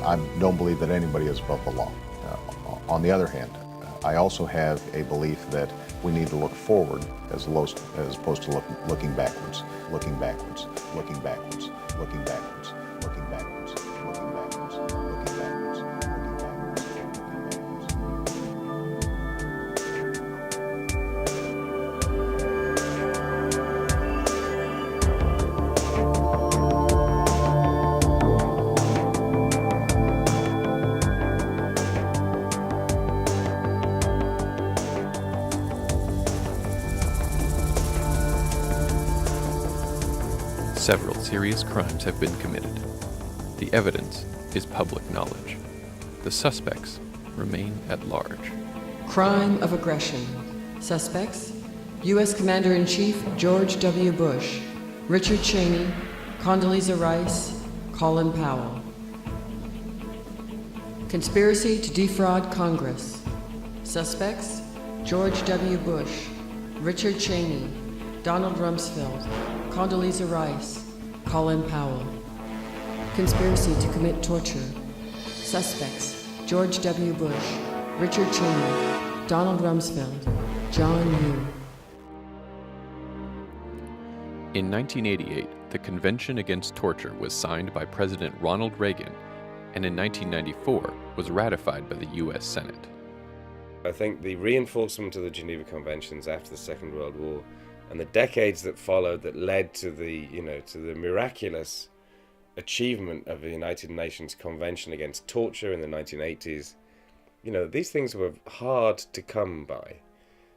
I don't believe that anybody is above the law. On the other hand, I also have a belief that we need to look forward as opposed to looking backwards, looking backwards, looking backwards, looking backwards, looking backwards, looking backwards, looking backwards, looking backwards, looking backwards. Several serious crimes have been committed. The evidence is public knowledge. The suspects remain at large. Crime of aggression. Suspects: U.S. Commander-in-Chief George W. Bush, Richard Cheney, Condoleezza Rice, Colin Powell. Conspiracy to defraud Congress. Suspects: George W. Bush, Richard Cheney, Donald Rumsfeld, Condoleezza Rice, Colin Powell. Conspiracy to commit torture. Suspects: George W. Bush, Richard Cheney, Donald Rumsfeld, John Yoo. In 1988, the Convention Against Torture was signed by President Ronald Reagan, and in 1994 was ratified by the U.S. Senate. I think the reinforcement of the Geneva Conventions after the Second World War and the decades that followed that led to the miraculous achievement of the United Nations Convention Against Torture in the 1980s, these things were hard to come by.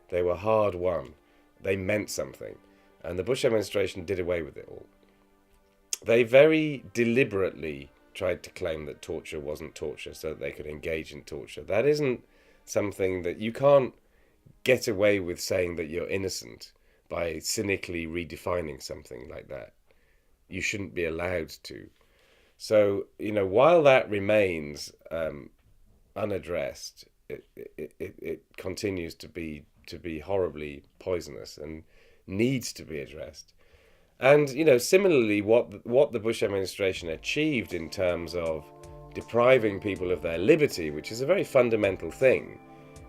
They were hard won. They meant something. And the Bush administration did away with it all. They very deliberately tried to claim that torture wasn't torture so that they could engage in torture. That isn't something that you can't get away with saying that you're innocent by cynically redefining something like that. You shouldn't be allowed to. So, while that remains unaddressed, it continues to be horribly poisonous and needs to be addressed. And, similarly, what the Bush administration achieved in terms of depriving people of their liberty, which is a very fundamental thing,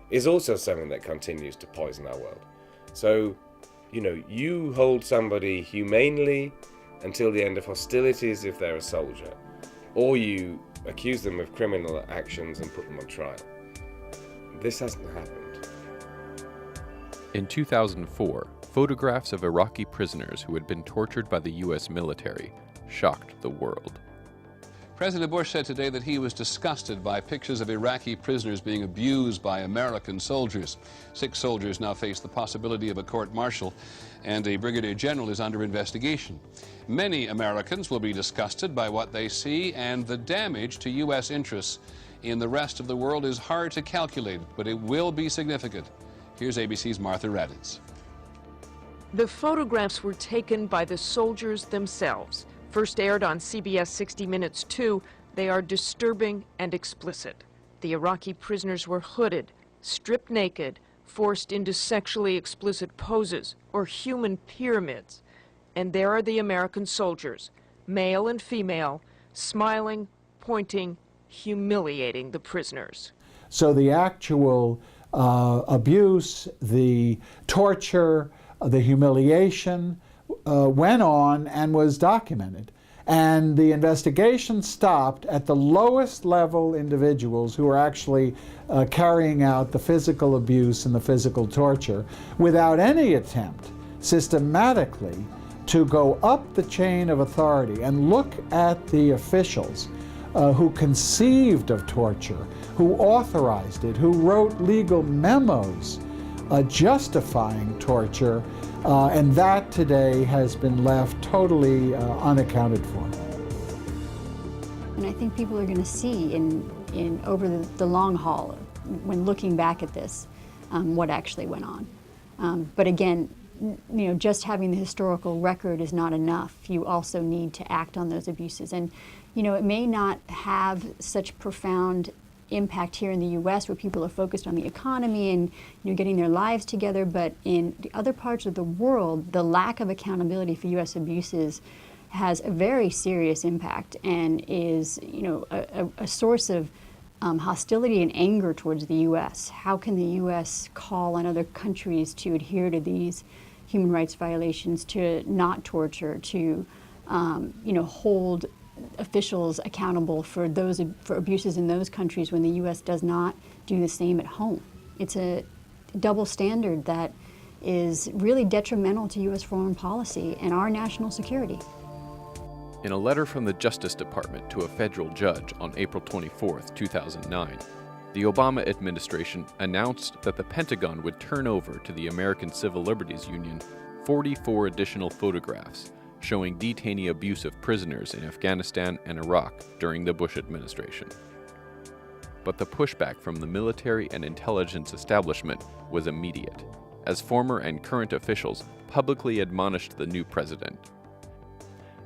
is also something that continues to poison our world. So, you hold somebody humanely until the end of hostilities if they're a soldier, or you accuse them of criminal actions and put them on trial. This hasn't happened. In 2004, photographs of Iraqi prisoners who had been tortured by the U.S. military shocked the world. President Bush said today that he was disgusted by pictures of Iraqi prisoners being abused by American soldiers. 6 soldiers now face the possibility of a court-martial, and a brigadier general is under investigation. Many Americans will be disgusted by what they see, and the damage to U.S. interests in the rest of the world is hard to calculate, but it will be significant. Here's ABC's Martha Raddatz. The photographs were taken by the soldiers themselves. First aired on CBS 60 Minutes 2, they are disturbing and explicit. The Iraqi prisoners were hooded, stripped naked, forced into sexually explicit poses or human pyramids. And there are the American soldiers, male and female, smiling, pointing, humiliating the prisoners. So the actual abuse, the torture, the humiliation went on and was documented. And the investigation stopped at the lowest level individuals who were actually carrying out the physical abuse and the physical torture without any attempt systematically to go up the chain of authority and look at the officials who conceived of torture, who authorized it, who wrote legal memos justifying torture, and that today has been left totally unaccounted for. And I think people are going to see in over the long haul, when looking back at this, what actually went on. But again, just having the historical record is not enough. You also need to act on those abuses. And, it may not have such profound impact here in the U.S. where people are focused on the economy and getting their lives together, but in the other parts of the world, the lack of accountability for U.S. abuses has a very serious impact and is, a source of hostility and anger towards the U.S. How can the U.S. call on other countries to adhere to these human rights violations, to not torture, to hold officials accountable for abuses in those countries when the U.S. does not do the same at home? It's a double standard that is really detrimental to U.S. foreign policy and our national security. In a letter from the Justice Department to a federal judge on April 24, 2009, the Obama administration announced that the Pentagon would turn over to the American Civil Liberties Union 44 additional photographs showing detainee abuse of prisoners in Afghanistan and Iraq during the Bush administration. But the pushback from the military and intelligence establishment was immediate, as former and current officials publicly admonished the new president.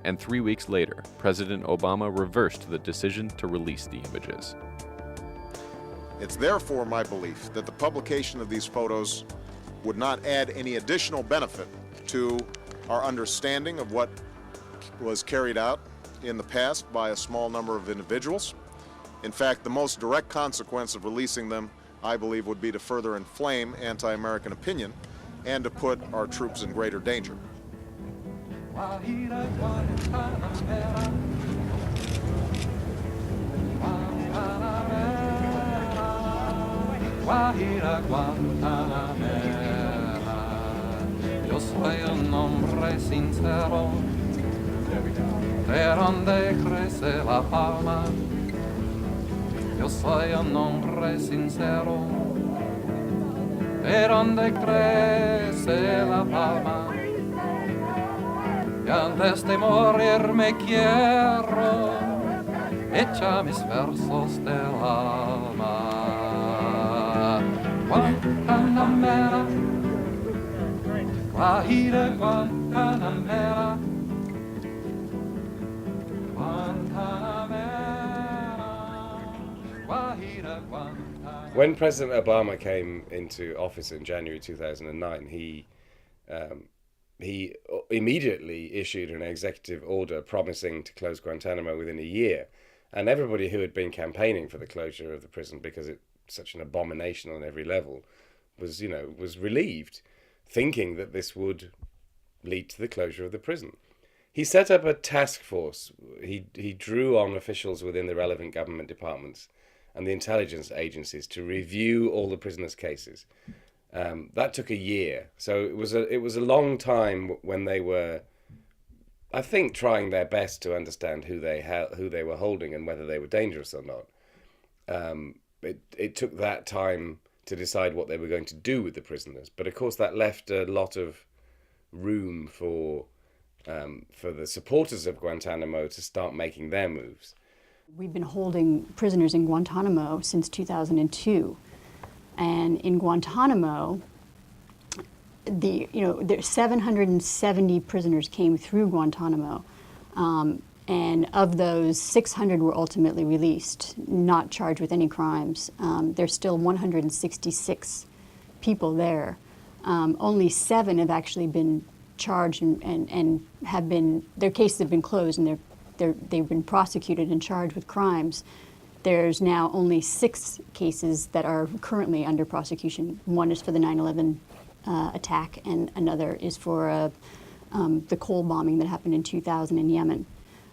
And 3 weeks later, President Obama reversed the decision to release the images. It's therefore my belief that the publication of these photos would not add any additional benefit to our understanding of what was carried out in the past by a small number of individuals. In fact, the most direct consequence of releasing them, I believe, would be to further inflame anti-American opinion and to put our troops in greater danger. Yo soy un hombre sincero, de donde crece la palma. Yo soy un hombre sincero, de donde crece la palma. Y antes de morir me quiero echar mis versos del alma. Guantanamera, Guajira, Guantanamera, Guajira, Guantanamera. When President Obama came into office in January 2009, he immediately issued an executive order promising to close Guantanamo within a year. And everybody who had been campaigning for the closure of the prison, because it's such an abomination on every level, was relieved, thinking that this would lead to the closure of the prison. He set up a task force. He drew on officials within the relevant government departments and the intelligence agencies to review all the prisoners' cases. That took a year, so it was a long time when they were, I think, trying their best to understand who they were holding and whether they were dangerous or not. It took that time to decide what they were going to do with the prisoners, but of course that left a lot of room for the supporters of Guantanamo to start making their moves. We've been holding prisoners in Guantanamo since 2002. And in Guantanamo, there 770 prisoners came through Guantanamo, and of those, 600 were ultimately released, not charged with any crimes. There's still 166 people there. Only 7 have actually been charged and have been, their cases have been closed and they've been prosecuted and charged with crimes. There's now only 6 cases that are currently under prosecution. One is for the 9/11 attack, and another is for the coal bombing that happened in 2000 in Yemen.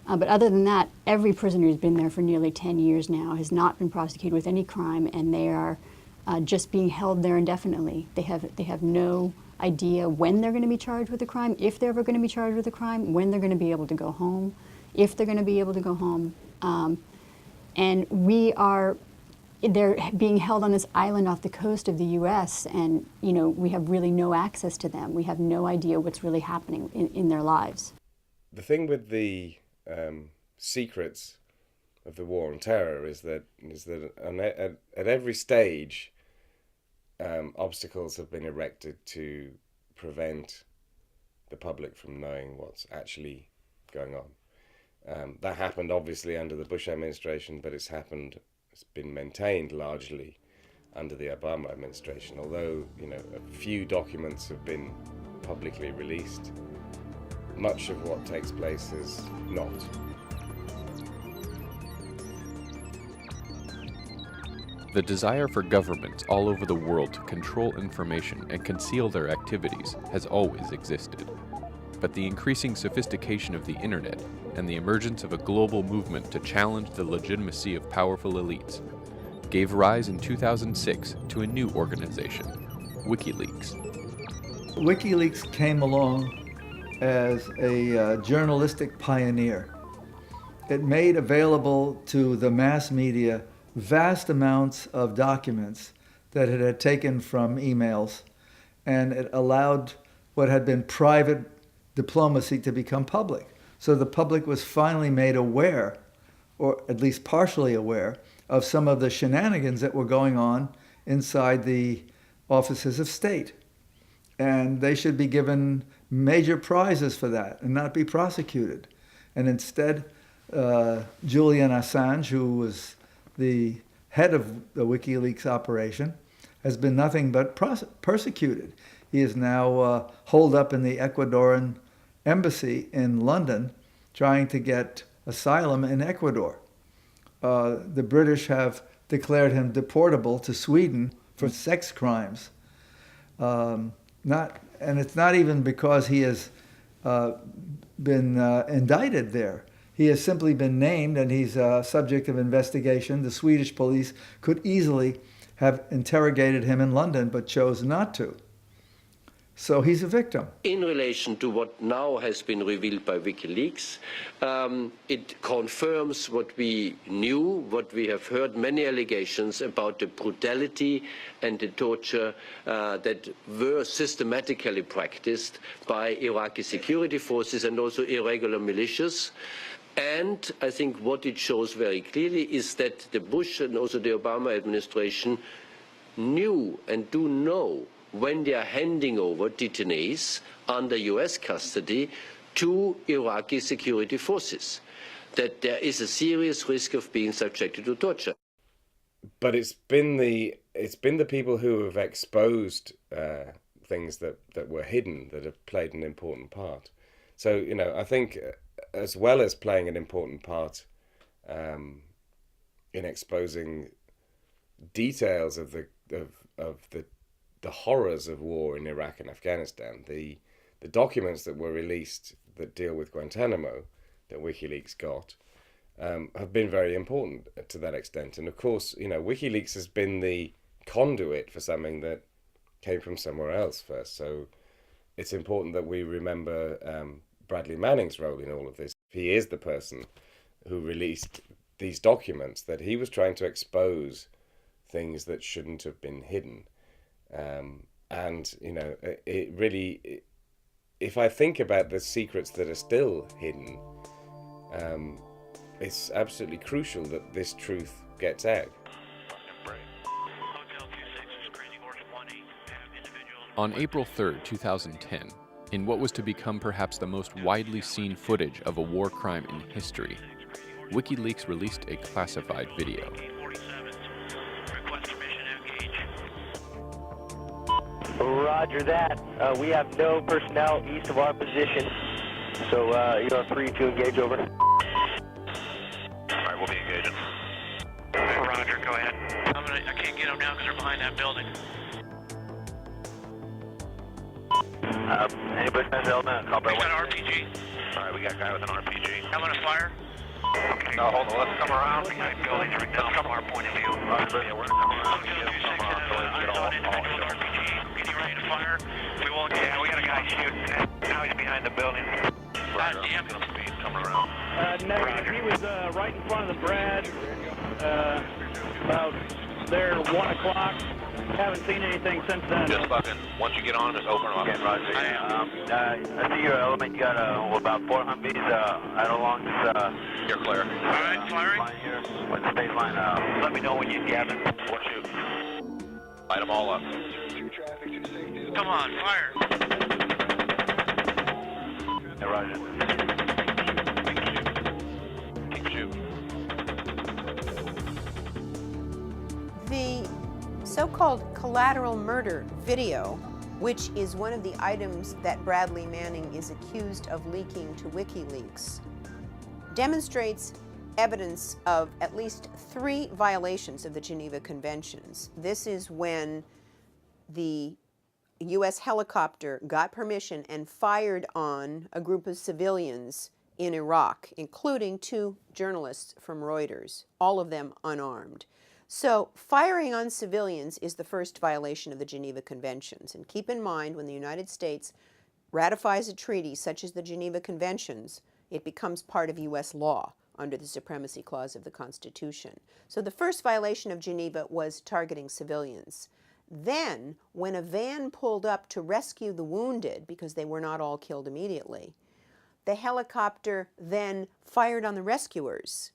But other than that, every prisoner who's been there for nearly 10 years now has not been prosecuted with any crime, and they are just being held there indefinitely. They have no idea when they're going to be charged with a crime, if they're ever going to be charged with a crime, when they're going to be able to go home, if they're going to be able to go home. And they're being held on this island off the coast of the U.S., and we have really no access to them. We have no idea what's really happening in their lives. The thing with the secrets of the war on terror is that at every stage, obstacles have been erected to prevent the public from knowing what's actually going on. That happened obviously under the Bush administration, but it's been maintained largely under the Obama administration, although a few documents have been publicly released. much of what takes place is not. The desire for governments all over the world to control information and conceal their activities has always existed. But the increasing sophistication of the internet and the emergence of a global movement to challenge the legitimacy of powerful elites gave rise in 2006 to a new organization, Wikileaks. Wikileaks came along as a journalistic pioneer. It made available to the mass media vast amounts of documents that it had taken from emails, and it allowed what had been private diplomacy to become public. So the public was finally made aware, or at least partially aware, of some of the shenanigans that were going on inside the offices of state. And they should be given major prizes for that and not be prosecuted. And instead, Julian Assange, who was the head of the WikiLeaks operation, has been nothing but persecuted. He is now holed up in the Ecuadorian embassy in London trying to get asylum in Ecuador. The British have declared him deportable to Sweden for sex crimes. And it's not even because he has been indicted there. He has simply been named, and he's a subject of investigation. The Swedish police could easily have interrogated him in London, but chose not to. So he's a victim. In relation to what now has been revealed by WikiLeaks, it confirms what we knew, what we have heard, many allegations about the brutality and the torture that were systematically practiced by Iraqi security forces and also irregular militias. And I think what it shows very clearly is that the Bush and also the Obama administration knew and do know when they are handing over detainees under US custody to Iraqi security forces, that there is a serious risk of being subjected to torture. But it's been the people who have exposed things that were hidden that have played an important part. So, you know, I think as well as playing an important part in exposing details of the horrors of war in Iraq and Afghanistan, the documents that were released that deal with Guantanamo that WikiLeaks got have been very important to that extent. And of course, you know, WikiLeaks has been the conduit for something that came from somewhere else first. So it's important that we remember Bradley Manning's role in all of this. He is the person who released these documents, that he was trying to expose things that shouldn't have been hidden. And, you know, it really, if I think about the secrets that are still hidden, it's absolutely crucial that this truth gets out. On April 3rd, 2010, in what was to become perhaps the most widely seen footage of a war crime in history, WikiLeaks released a classified video. Roger that. We have no personnel east of our position, so you are free to engage over. All right, we'll be engaging. Roger, go ahead. I can't get them now because they're behind that building. Anybody has an element? We got an RPG. All right, we got a guy with an RPG. I'm going to fire. Okay. No, hold on. Let's come around behind buildings right now from our point of view. Yeah, we're going to come around. Getting ready to fire. We won't. Yeah, we got a guy shooting. Now he's behind the building. God damn it. Speed coming around. Negative. He was right in front of the Brad. About there at 1 o'clock. Haven't seen anything since then. Just fucking, once you get on, just open them up. Okay, Roger. I see your element. You got about 4 Humvees out along this. You're clear. All right, firing. Line here. What's the space line? Let me know when you have it. Or shoot. Light them all up. Come on, fire. Yeah, Roger. Keep shooting. The so-called collateral murder video which is one of the items that Bradley Manning is accused of leaking to Wikileaks, demonstrates evidence of at least 3 violations of the Geneva Conventions. This is when the U.S. helicopter got permission and fired on a group of civilians in Iraq, including 2 journalists from Reuters, all of them unarmed. So firing on civilians is the first violation of the Geneva Conventions. And keep in mind, when the United States ratifies a treaty such as the Geneva Conventions, it becomes part of U.S. law under the Supremacy Clause of the Constitution. So the first violation of Geneva was targeting civilians. Then, when a van pulled up to rescue the wounded, because they were not all killed immediately, the helicopter then fired on the rescuers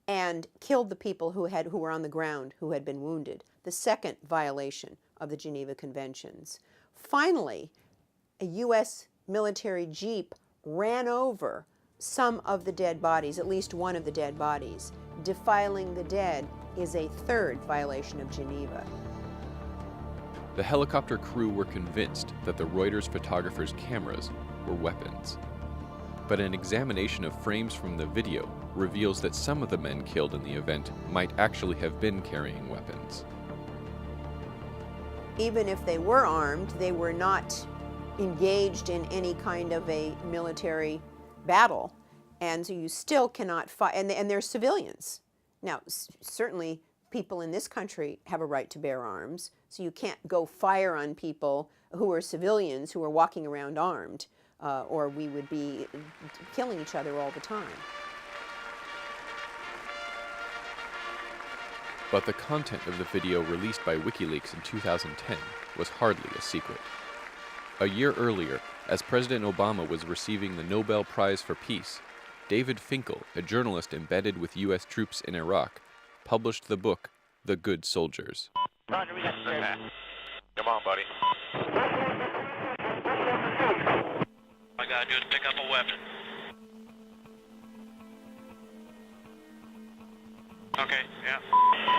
and killed the people who were on the ground who had been wounded. The second violation of the Geneva Conventions. Finally, a U.S. military jeep ran over some of the dead bodies, at least one of the dead bodies. Defiling the dead is a third violation of Geneva. The helicopter crew were convinced that the Reuters photographers' cameras were weapons. But an examination of frames from the video reveals that some of the men killed in the event might actually have been carrying weapons. Even if they were armed, they were not engaged in any kind of a military battle, and so you still cannot fight, and they're civilians. Now, certainly people in this country have a right to bear arms, so you can't go fire on people who are civilians who are walking around armed, or we would be killing each other all the time. But the content of the video released by Wikileaks in 2010 was hardly a secret. A year earlier, as President Obama was receiving the Nobel Prize for Peace, David Finkel, a journalist embedded with U.S. troops in Iraq, published the book, The Good Soldiers. Roger, we got you. Come on, buddy. All I gotta do is pick up a weapon. Okay, yeah.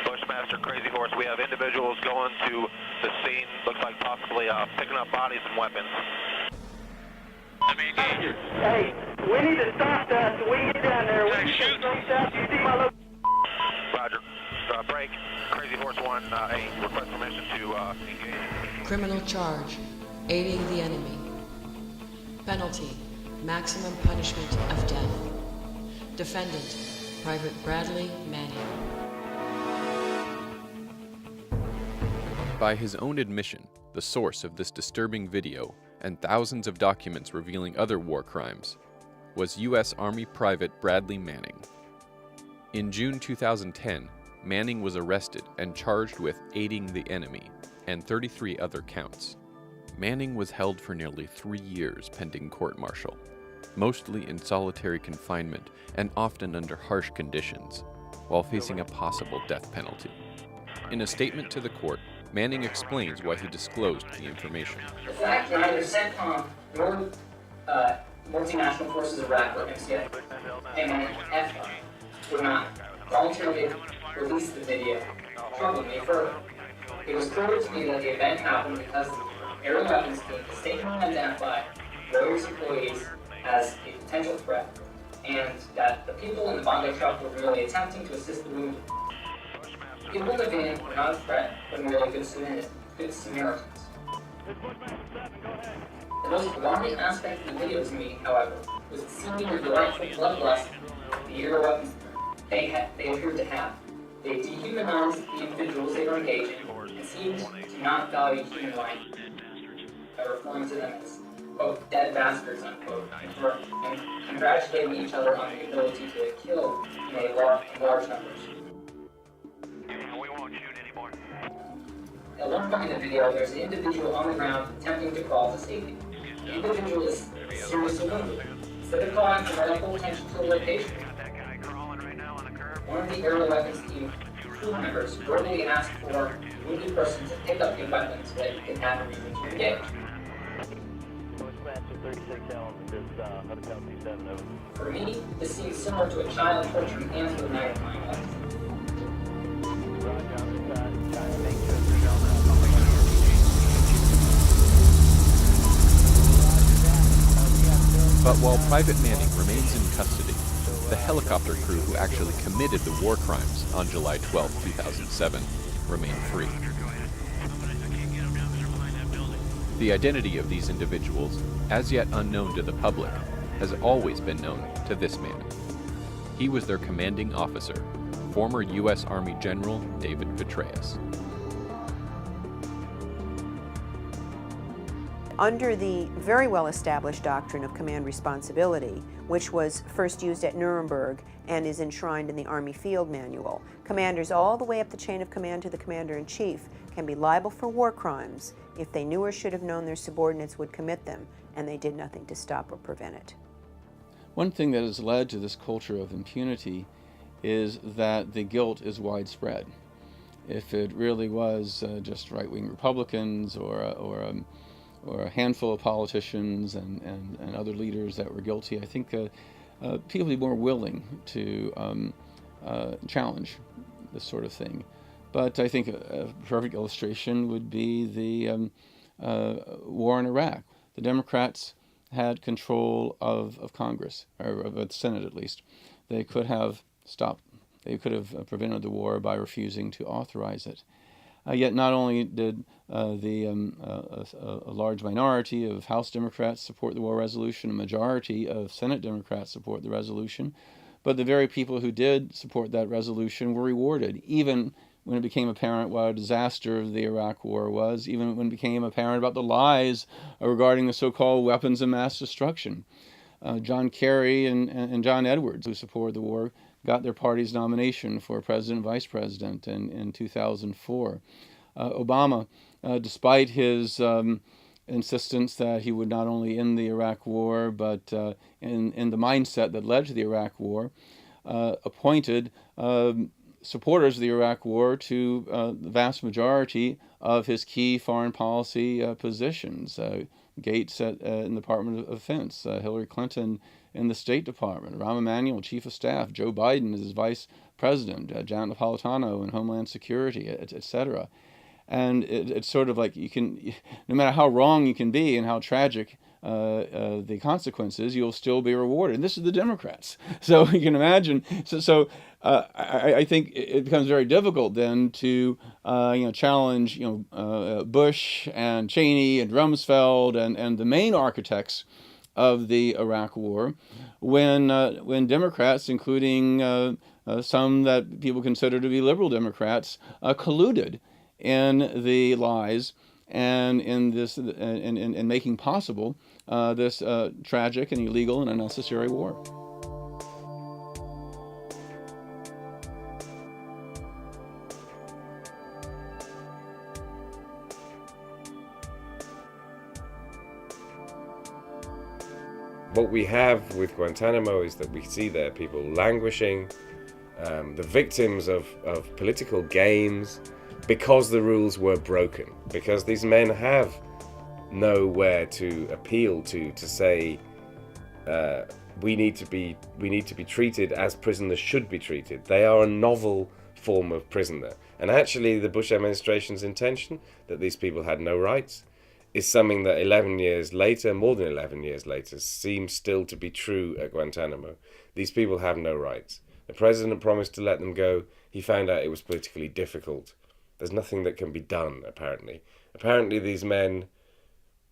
Bushmaster, Crazy Horse, we have individuals going to the scene, looks like possibly picking up bodies and weapons. Let me engage. Hey, we need to stop that so we can get down there. We need to stop. Do you see my location? Roger. Break. Crazy Horse 1A, request permission to engage. Criminal charge, aiding the enemy. Penalty, maximum punishment of death. Defendant, Private Bradley Manning. By his own admission, the source of this disturbing video and thousands of documents revealing other war crimes was U.S. Army Private Bradley Manning. In June 2010, Manning was arrested and charged with aiding the enemy and 33 other counts. Manning was held for nearly 3 years pending court-martial, mostly in solitary confinement and often under harsh conditions, while facing a possible death penalty. In a statement to the court, Manning explains why he disclosed the information. The fact that neither CENTCOM nor multinational forces of Iraq or MCF and FDR would not voluntarily release the video troubling me further. It was clear to me that the event happened because the aerial weapons team mistakenly identified Reuters employees as a potential threat, and that the people in the Bondi truck were merely attempting to assist the wounded. The people in the van were not a threat, but merely good Samaritans. The most alarming aspect of the video to me, however, was the seemingly delightful bloodlust the aerial weapons they appeared to have. They dehumanized the individuals they were engaging and seemed to not value human life by referring to them as, quote, dead bastards, unquote, and congratulating each other on the ability to kill in large numbers. We won't shoot anymore. At one point in the video, there's an individual on the ground attempting to crawl to safety. The individual is seriously wounded. Instead of calling for medical attention to the location, one of the aerial weapons team crew members verbally asked for the wounded person to pick up the weapon so that he could have a reason to engage. For me, this seems similar to a child torturing hands with a magnifying glass. But while Private Manning remains in custody, the helicopter crew who actually committed the war crimes on July 12, 2007, remain free. The identity of these individuals, as yet unknown to the public, has always been known to this man. He was their commanding officer, former U.S. Army General David Petraeus. Under the very well-established doctrine of command responsibility, which was first used at Nuremberg and is enshrined in the Army Field Manual, commanders all the way up the chain of command to the commander-in-chief can be liable for war crimes if they knew or should have known their subordinates would commit them and they did nothing to stop or prevent it. One thing that has led to this culture of impunity is that the guilt is widespread. If it really was just right-wing Republicans or a handful of politicians and other leaders that were guilty, I think people would be more willing to challenge this sort of thing. But I think a perfect illustration would be the war in Iraq. The Democrats had control of Congress, or of the Senate at least. They could have stopped, they could have prevented the war by refusing to authorize it. Yet not only did a large minority of House Democrats support the war resolution, a majority of Senate Democrats support the resolution, but the very people who did support that resolution were rewarded, even when it became apparent what a disaster the Iraq War was, even when it became apparent about the lies regarding the so-called weapons of mass destruction. John Kerry and John Edwards, who supported the war, got their party's nomination for president and vice president in 2004. Obama, despite his insistence that he would not only end the Iraq War, but in the mindset that led to the Iraq War, appointed supporters of the Iraq War to the vast majority of his key foreign policy positions. Gates in the Department of Defense, Hillary Clinton in the State Department, Rahm Emanuel, Chief of Staff, Joe Biden as his Vice President, Janet Napolitano in Homeland Security, etc. And it's sort of like you can, no matter how wrong you can be and how tragic the consequences, you'll still be rewarded. And this is the Democrats. So you can imagine. I think it becomes very difficult then to challenge Bush and Cheney and Rumsfeld and the main architects of the Iraq War when Democrats, including some that people consider to be liberal Democrats, colluded in the lies and in this in making possible this tragic and illegal and unnecessary war. What we have with Guantanamo is that we see there people languishing, the victims of political games, because the rules were broken, because these men have nowhere to appeal to say we need to be treated as prisoners should be treated. They are a novel form of prisoner, and actually the Bush administration's intention that these people had no rights is something that 11 years later, more than 11 years later, seems still to be true at Guantanamo. These people have no rights. The president promised to let them go. He found out it was politically difficult. There's nothing that can be done, apparently. Apparently these men,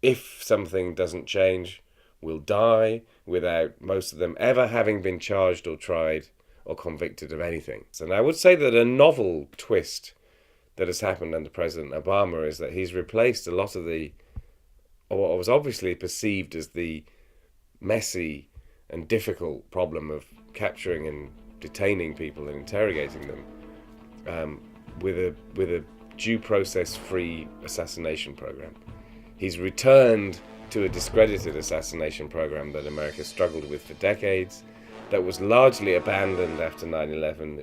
if something doesn't change, will die without most of them ever having been charged or tried or convicted of anything. And I would say that a novel twist that has happened under President Obama is that he's replaced a lot of what was obviously perceived as the messy and difficult problem of capturing and detaining people and interrogating them with a due process-free assassination program. He's returned to a discredited assassination program that America struggled with for decades, that was largely abandoned after 9/11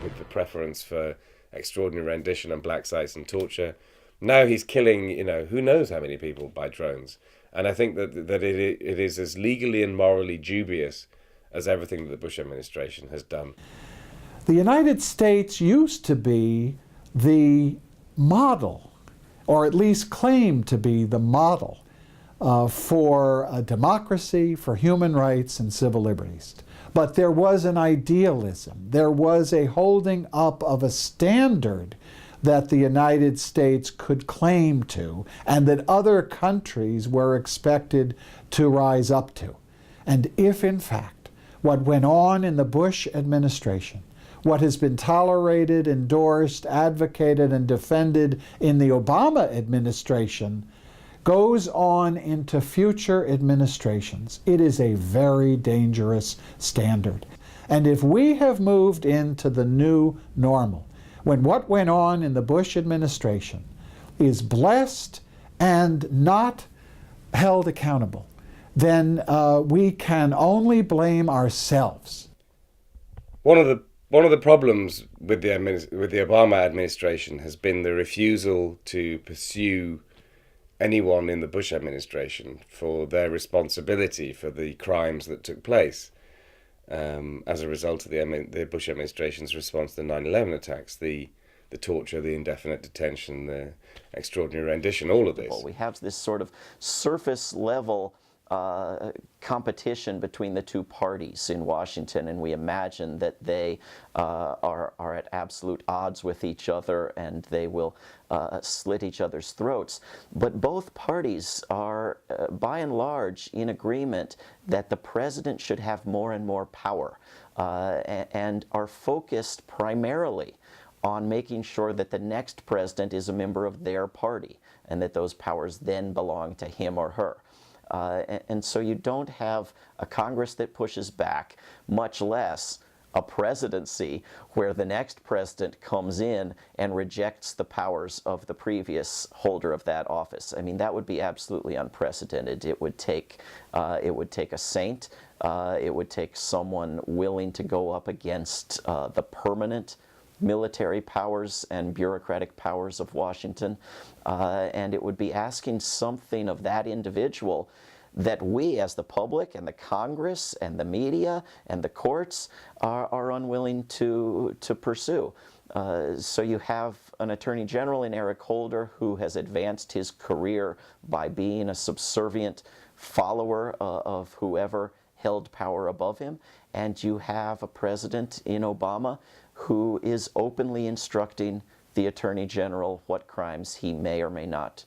with the preference for extraordinary rendition and black sites and torture. Now he's killing, who knows how many people by drones. And I think that it is as legally and morally dubious as everything that the Bush administration has done. The United States used to be the model, or at least claimed to be the model, for democracy, for human rights and civil liberties. But there was an idealism. There was a holding up of a standard that the United States could claim to and that other countries were expected to rise up to. And if, in fact, what went on in the Bush administration, what has been tolerated, endorsed, advocated, and defended in the Obama administration goes on into future administrations, it is a very dangerous standard. And if we have moved into the new normal, when what went on in the Bush administration is blessed and not held accountable, then we can only blame ourselves. One of the problems with the Obama administration has been the refusal to pursue anyone in the Bush administration for their responsibility for the crimes that took place as a result of the Bush administration's response to the 9/11 attacks, the torture, the indefinite detention, the extraordinary rendition, all of this. Well, we have this sort of surface level competition between the two parties in Washington, and we imagine that they are at absolute odds with each other and they will slit each other's throats. But both parties are, by and large, in agreement that the president should have more and more power and are focused primarily on making sure that the next president is a member of their party and that those powers then belong to him or her. And so you don't have a Congress that pushes back, much less a presidency where the next president comes in and rejects the powers of the previous holder of that office. I mean, that would be absolutely unprecedented. It would take a saint. It would take someone willing to go up against the permanent military powers and bureaucratic powers of Washington, and it would be asking something of that individual that we as the public and the Congress and the media and the courts are unwilling to pursue. So you have an Attorney General in Eric Holder who has advanced his career by being a subservient follower of whoever held power above him, and you have a president in Obama who is openly instructing the Attorney General what crimes he may or may not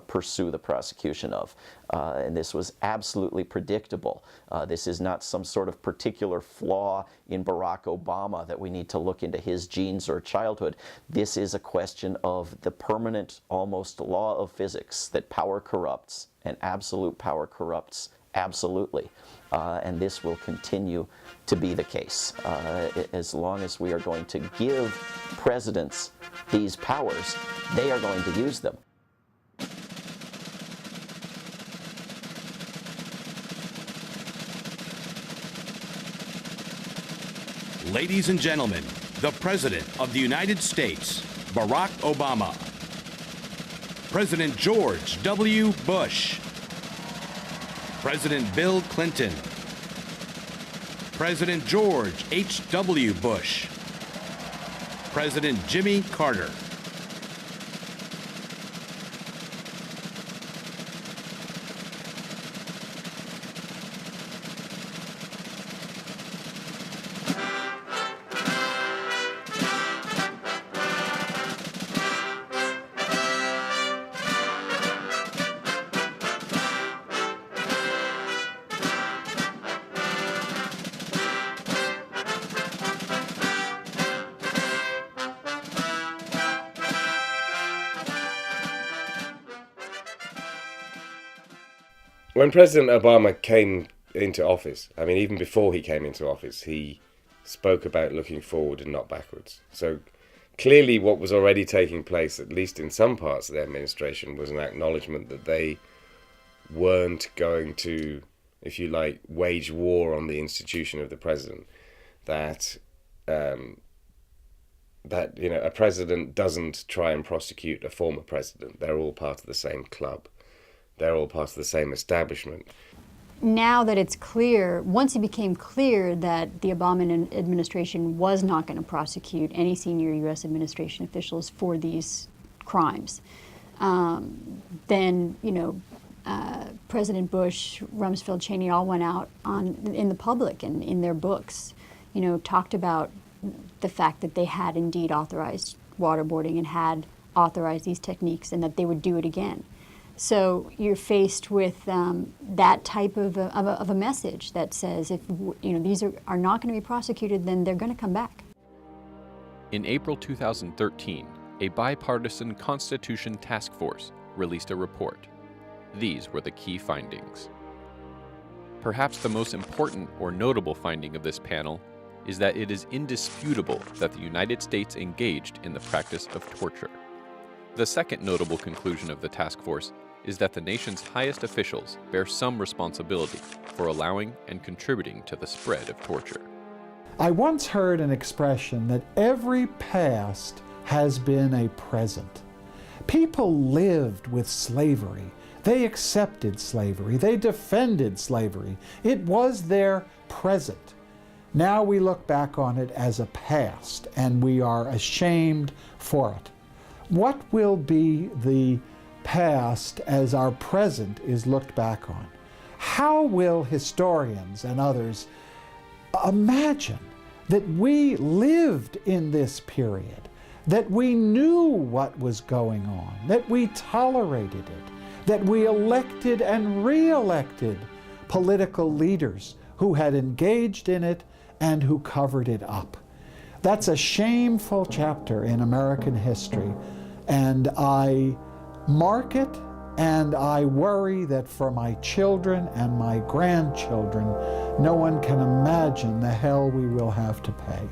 pursue the prosecution of. And this was absolutely predictable. This is not some sort of particular flaw in Barack Obama that we need to look into his genes or childhood. This is a question of the permanent, almost law of physics, that power corrupts, and absolute power corrupts absolutely. And this will continue to be the case as long as we are going to give presidents these powers. They are going to use them. Ladies and gentlemen, the President of the United States, Barack Obama. President George W. Bush. President Bill Clinton. President George H.W. Bush. President Jimmy Carter. When President Obama came into office, I mean, even before he came into office, he spoke about looking forward and not backwards. So clearly what was already taking place, at least in some parts of the administration, was an acknowledgement that they weren't going to, if you like, wage war on the institution of the president. That you know, a president doesn't try and prosecute a former president. They're all part of the same club. They're all part of the same establishment. Now that it's clear, once it became clear that the Obama administration was not going to prosecute any senior U.S. administration officials for these crimes, then, you know, President Bush, Rumsfeld, Cheney all went out in the public and in their books, talked about the fact that they had indeed authorized waterboarding and had authorized these techniques and that they would do it again. So you're faced with that type of a message that says if these are not going to be prosecuted, then they're going to come back. In April 2013, a bipartisan Constitution task force released a report. These were the key findings. Perhaps the most important or notable finding of this panel is that it is indisputable that the United States engaged in the practice of torture. The second notable conclusion of the task force is that the nation's highest officials bear some responsibility for allowing and contributing to the spread of torture. I once heard an expression that every past has been a present. People lived with slavery. They accepted slavery. They defended slavery. It was their present. Now we look back on it as a past, and we are ashamed for it. What will be the past as our present is looked back on? How will historians and others imagine that we lived in this period, that we knew what was going on, that we tolerated it, that we elected and re-elected political leaders who had engaged in it and who covered it up? That's a shameful chapter in American history, and I mark it, and I worry that for my children and my grandchildren, no one can imagine the hell we will have to pay.